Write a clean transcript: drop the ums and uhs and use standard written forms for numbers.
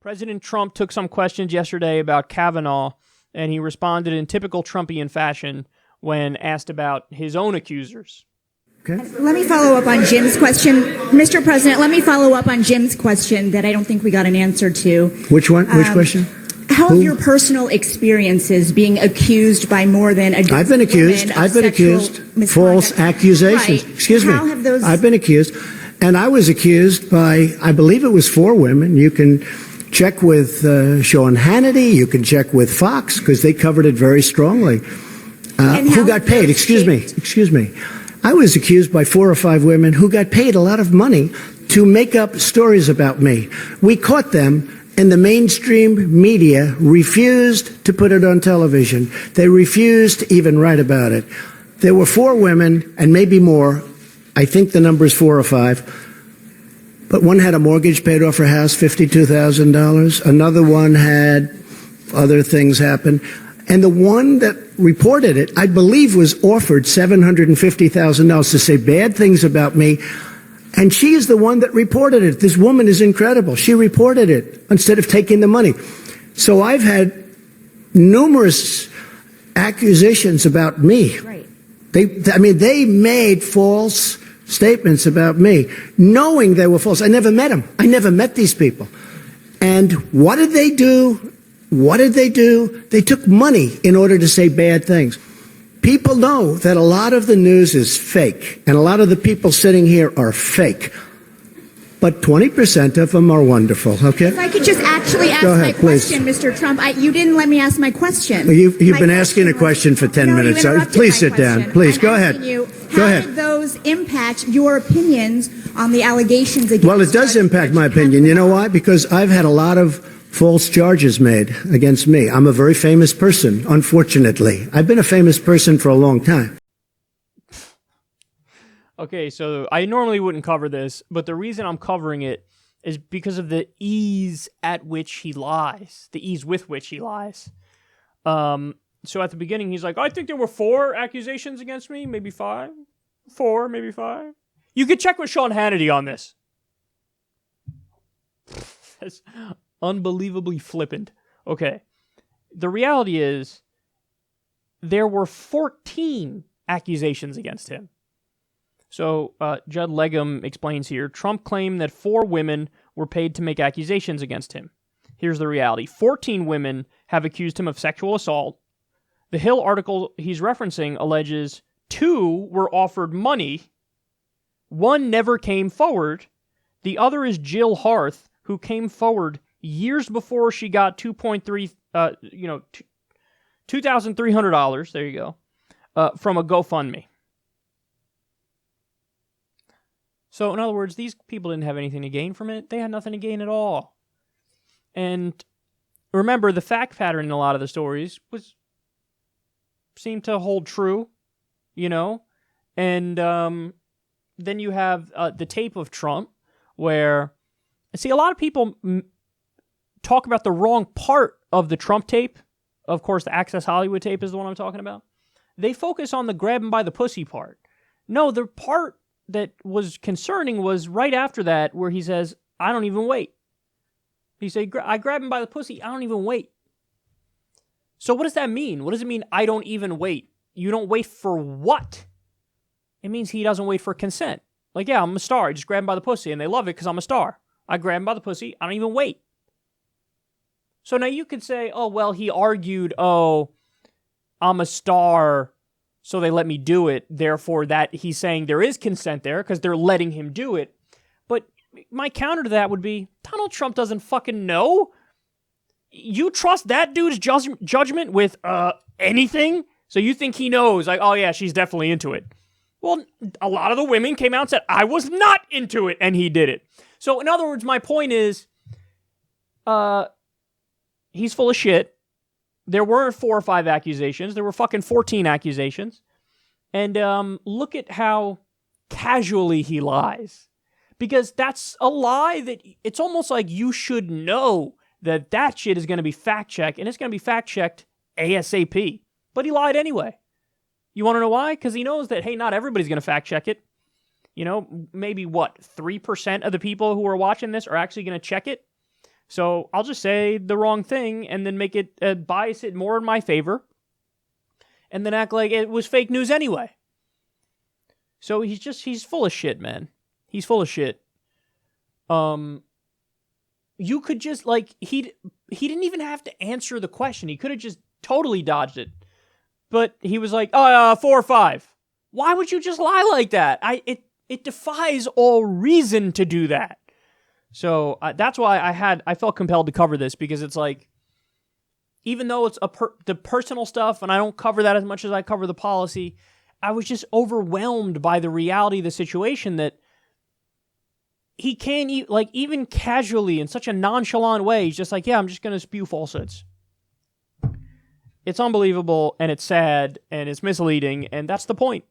President Trump took some questions yesterday about Kavanaugh, and he responded in typical Trumpian fashion when asked about his own accusers. Okay. Let me follow up on Jim's question. Mr. President, let me follow up on Jim's question that I don't think we got an answer to. Which one? Which question? How have your personal experiences being accused by more than a I've been accused. False accusations. Right. Excuse me. How have those... I've been accused. And I was accused by, I believe it was 4 women. You can check with Sean Hannity. You can check with Fox because they covered it very strongly. Who got paid? Excuse me. I was accused by 4 or 5 women who got paid a lot of money to make up stories about me. We caught them, and the mainstream media refused to put it on television. They refused to even write about it. There were 4 women, and maybe more. I think the number is 4 or 5. But one had a mortgage paid off her house, $52,000. Another one had other things happen. And the one that reported it, I believe, was offered $750,000 to say bad things about me. And she is the one that reported it. This woman is incredible. She reported it instead of taking the money. So I've had numerous accusations about me. Right. They made false statements about me, knowing they were false. I never met them. I never met these people. And what did they do? They took money in order to say bad things. People know that a lot of the news is fake, and a lot of the people sitting here are fake. But 20% of them are wonderful, okay? If I could just actually ask my question, Mr. Trump. You didn't let me ask my question. You've been asking a question for 10 minutes, so please sit down. Please, go ahead. How did those impact your opinions on the allegations against... Well, it does impact my opinion. You know why? Because I've had a lot of false charges made against me. I'm a very famous person, unfortunately. I've been a famous person for a long time. Okay, so I normally wouldn't cover this, but the reason I'm covering it is because of the ease at which he lies, the ease with which he lies. So at the beginning, he's like, I think there were 4 accusations against me, maybe 5. 4, maybe 5. You could check with Sean Hannity on this. That's unbelievably flippant. Okay, the reality is there were 14 accusations against him. So Judd Legum explains here, Trump claimed that 4 women were paid to make accusations against him. Here's the reality. 14 women have accused him of sexual assault. The Hill article he's referencing alleges 2 were offered money. 1 never came forward. The other is Jill Harth, who came forward years before she got $2,300, there you go, from a GoFundMe. So, in other words, these people didn't have anything to gain from it. They had nothing to gain at all. And remember, the fact pattern in a lot of the stories seemed to hold true, And then you have the tape of Trump, where, see, a lot of people talk about the wrong part of the Trump tape. Of course, the Access Hollywood tape is the one I'm talking about. They focus on the grab him by the pussy part. No, the part that was concerning was right after that, where he says, I don't even wait. He said, I grab him by the pussy, I don't even wait. So what does that mean? What does it mean, I don't even wait? You don't wait for what? It means he doesn't wait for consent. Like, yeah, I'm a star, I just grab him by the pussy, and they love it because I'm a star. I grab him by the pussy, I don't even wait. So now you could say, oh, well, he argued, oh, I'm a star, so they let me do it. Therefore, that he's saying there is consent there because they're letting him do it. But my counter to that would be, Donald Trump doesn't fucking know. You trust that dude's judgment with anything? So you think he knows, like, oh yeah, she's definitely into it. Well, a lot of the women came out and said, I was not into it, and he did it. So in other words, my point is, he's full of shit. There weren't 4 or 5 accusations. There were fucking 14 accusations. And look at how casually he lies. Because that's a lie that it's almost like you should know that that shit is going to be fact-checked, and it's going to be fact-checked ASAP. But he lied anyway. You want to know why? Because he knows that, hey, not everybody's going to fact-check it. Maybe, 3% of the people who are watching this are actually going to check it? So I'll just say the wrong thing and then make it bias it more in my favor, and then act like it was fake news anyway. So he's full of shit, man. He's full of shit. You could just, like, he didn't even have to answer the question. He could have just totally dodged it. But he was like, 4 or 5. Why would you just lie like that? It defies all reason to do that. So that's why I felt compelled to cover this, because it's like, even though it's the personal stuff, and I don't cover that as much as I cover the policy, I was just overwhelmed by the reality of the situation that he can't, like, even casually, in such a nonchalant way, he's just like, yeah, I'm just going to spew falsehoods. It's unbelievable, and it's sad, and it's misleading, and that's the point.